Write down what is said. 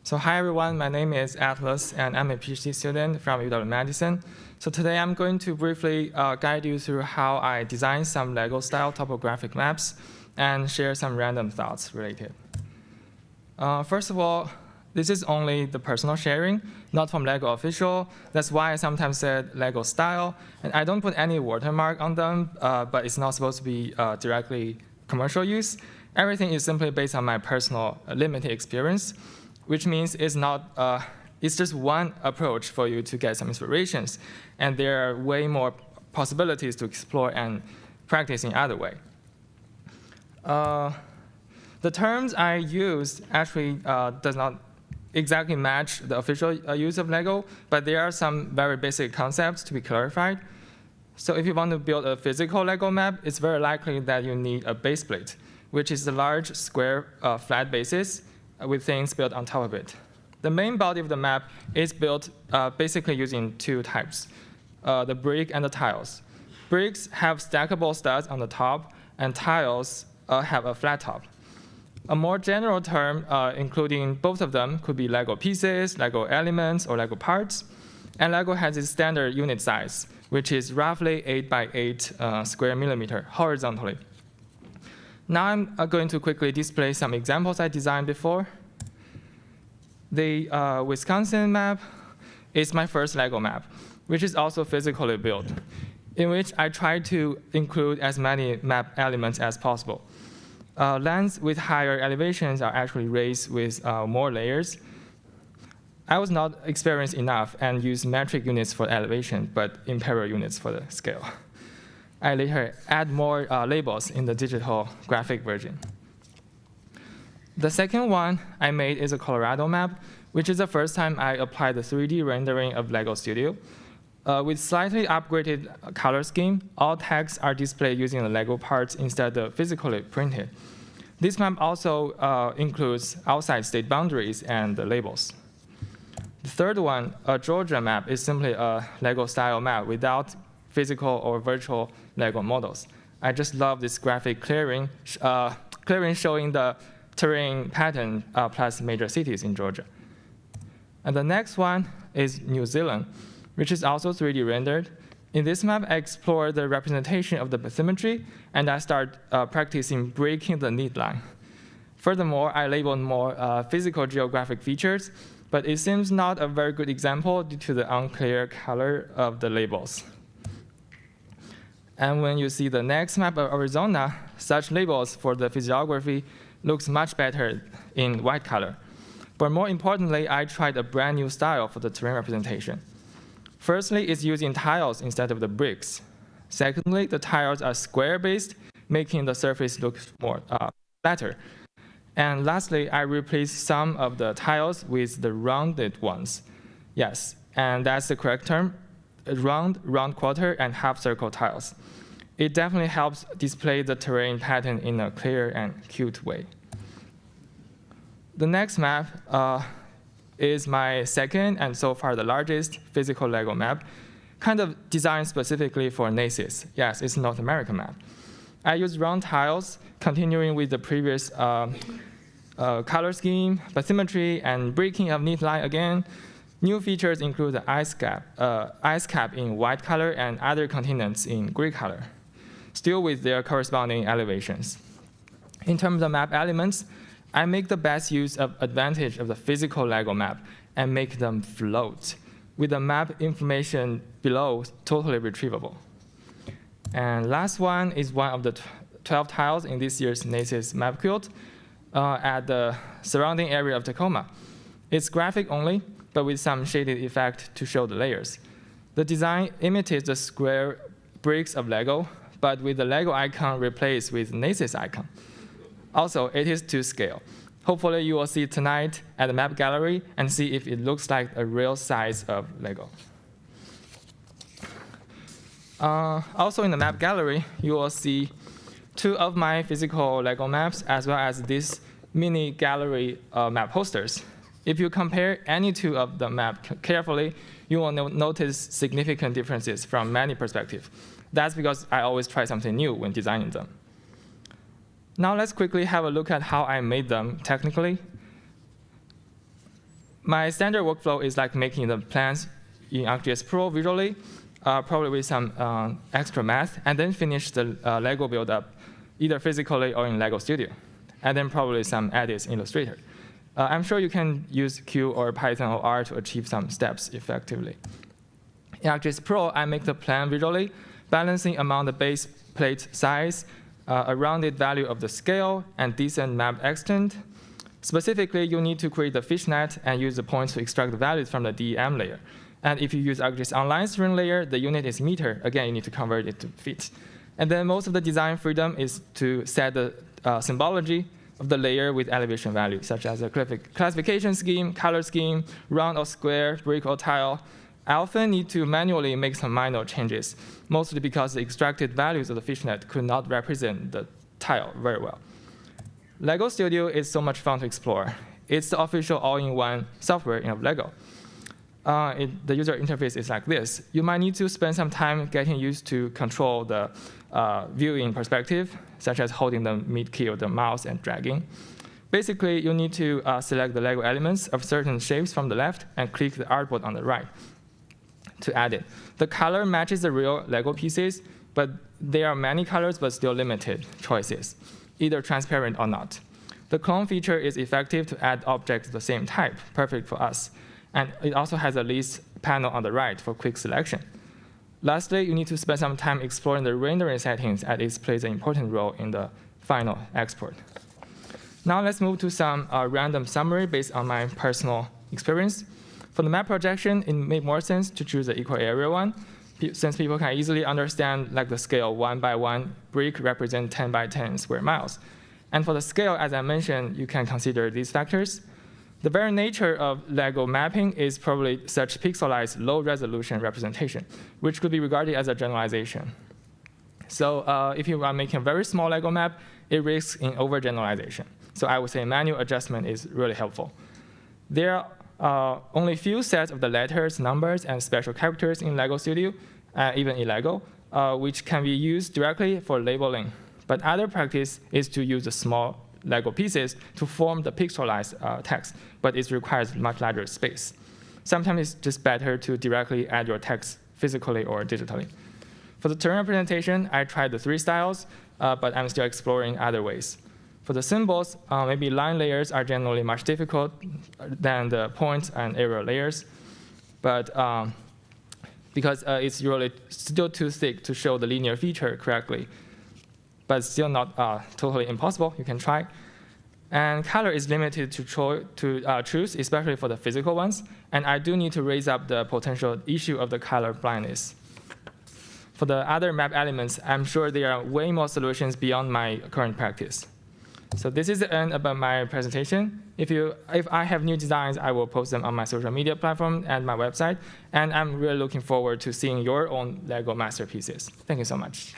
So hi everyone, my name is Atlas, and I'm a PhD student from UW-Madison. So today I'm going to briefly guide you through how I design some LEGO-style topographic maps and share some random thoughts related. First of all, this is only the personal sharing, not from LEGO official. That's why I sometimes said LEGO style. And I don't put any watermark on them, but it's not supposed to be directly commercial use. Everything is simply based on my personal limited experience, which means it's just one approach for you to get some inspirations. And there are way more possibilities to explore and practice in other way. The terms I use actually does not exactly match the official use of LEGO, but there are some very basic concepts to be clarified. So if you want to build a physical LEGO map, it's very likely that you need a base plate, which is a large square flat basis with things built on top of it. The main body of the map is built basically using two types, the brick and the tiles. Bricks have stackable studs on the top, and tiles have a flat top. A more general term, including both of them, could be LEGO pieces, LEGO elements, or LEGO parts. And LEGO has its standard unit size, which is roughly 8 by 8 square millimeter horizontally. Now I'm going to quickly display some examples I designed before. The Wisconsin map is my first LEGO map, which is also physically built, in which I try to include as many map elements as possible. Lands with higher elevations are actually raised with more layers. I was not experienced enough and used metric units for elevation, but imperial units for the scale. I later add more labels in the digital graphic version. The second one I made is a Colorado map, which is the first time I applied the 3D rendering of LEGO Studio. With slightly upgraded color scheme, all tags are displayed using the LEGO parts instead of physically printed. This map also includes outside state boundaries and the labels. The third one, a Georgia map, is simply a LEGO-style map without physical or virtual LEGO models. I just love this graphic clearing showing the terrain pattern plus major cities in Georgia. And the next one is New Zealand, which is also 3D rendered. In this map, I explore the representation of the bathymetry, and I start practicing breaking the neat line. Furthermore, I labeled more physical geographic features, but it seems not a very good example due to the unclear color of the labels. And when you see the next map of Arizona, such labels for the physiography looks much better in white color. But more importantly, I tried a brand new style for the terrain representation. Firstly, it's using tiles instead of the bricks. Secondly, the tiles are square-based, making the surface look more flatter. And lastly, I replaced some of the tiles with the rounded ones. Yes, and that's the correct term, round quarter, and half circle tiles. It definitely helps display the terrain pattern in a clear and cute way. The next map is my second and so far the largest physical LEGO map, kind of designed specifically for NACIS. Yes, it's a North American map. I used round tiles, continuing with the previous color scheme, bathymetry, and breaking of neat line again. New features include the ice cap in white color and other continents in gray color, still with their corresponding elevations. In terms of map elements, I make the best use of advantage of the physical LEGO map and make them float, with the map information below totally retrievable. And last one is one of the 12 tiles in this year's NACIS map quilt at the surrounding area of Tacoma. It's graphic only, but with some shaded effect to show the layers. The design imitates the square bricks of LEGO, but with the LEGO icon replaced with NACIS icon. Also, it is to scale. Hopefully, you will see it tonight at the map gallery and see if it looks like a real size of LEGO. Also, in the map gallery, you will see two of my physical LEGO maps, as well as this mini gallery map posters. If you compare any two of the maps carefully, you will notice significant differences from many perspectives. That's because I always try something new when designing them. Now let's quickly have a look at how I made them technically. my standard workflow is like making the plans in ArcGIS Pro visually, probably with some extra math, and then finish the Lego build-up, either physically or in Lego Studio, and then probably some edits in Illustrator. I'm sure you can use Q or Python or R to achieve some steps effectively. In ArcGIS Pro, I make the plan visually, balancing among the base plate size, a rounded value of the scale, and decent map extent. Specifically, you need to create the fishnet and use the points to extract the values from the DEM layer. And if you use ArcGIS Online string layer, the unit is meter. Again, you need to convert it to feet. And then most of the design freedom is to set the symbology of the layer with elevation values, such as a classification scheme, color scheme, round or square, brick or tile. I often need to manually make some minor changes, mostly because the extracted values of the fishnet could not represent the tile very well. Lego Studio is so much fun to explore. It's the official all-in-one software of Lego. The user interface is like this. You might need to spend some time getting used to control the viewing perspective, such as holding the mid key of the mouse and dragging. Basically, you need to select the Lego elements of certain shapes from the left and click the artboard on the right to add it. The color matches the real Lego pieces, but there are many colors but still limited choices, either transparent or not. The clone feature is effective to add objects of the same type, perfect for us. And it also has a list panel on the right for quick selection. Lastly, you need to spend some time exploring the rendering settings, as it plays an important role in the final export. Now let's move to some random summary based on my personal experience. For the map projection, it made more sense to choose the equal area one, since people can easily understand like the scale 1 by 1 brick represent 10 by 10 square miles. And for the scale, as I mentioned, you can consider these factors. The very nature of Lego mapping is probably such pixelized, low-resolution representation, which could be regarded as a generalization. So if you are making a very small Lego map, it risks in overgeneralization. So I would say manual adjustment is really helpful. There are only few sets of the letters, numbers, and special characters in Lego Studio, even in Lego, which can be used directly for labeling. But other practice is to use the small Lego pieces to form the pixelized text, but it requires much larger space. Sometimes it's just better to directly add your text physically or digitally. For the terrain representation, I tried the 3 styles, but I'm still exploring other ways. For the symbols, maybe line layers are generally much difficult than the points and area layers, but because it's really still too thick to show the linear feature correctly. But still not totally impossible. You can try. And color is limited to choose, especially for the physical ones. And I do need to raise up the potential issue of the color blindness. For the other map elements, I'm sure there are way more solutions beyond my current practice. So this is the end about my presentation. If I have new designs, I will post them on my social media platform and my website. And I'm really looking forward to seeing your own Lego masterpieces. Thank you so much.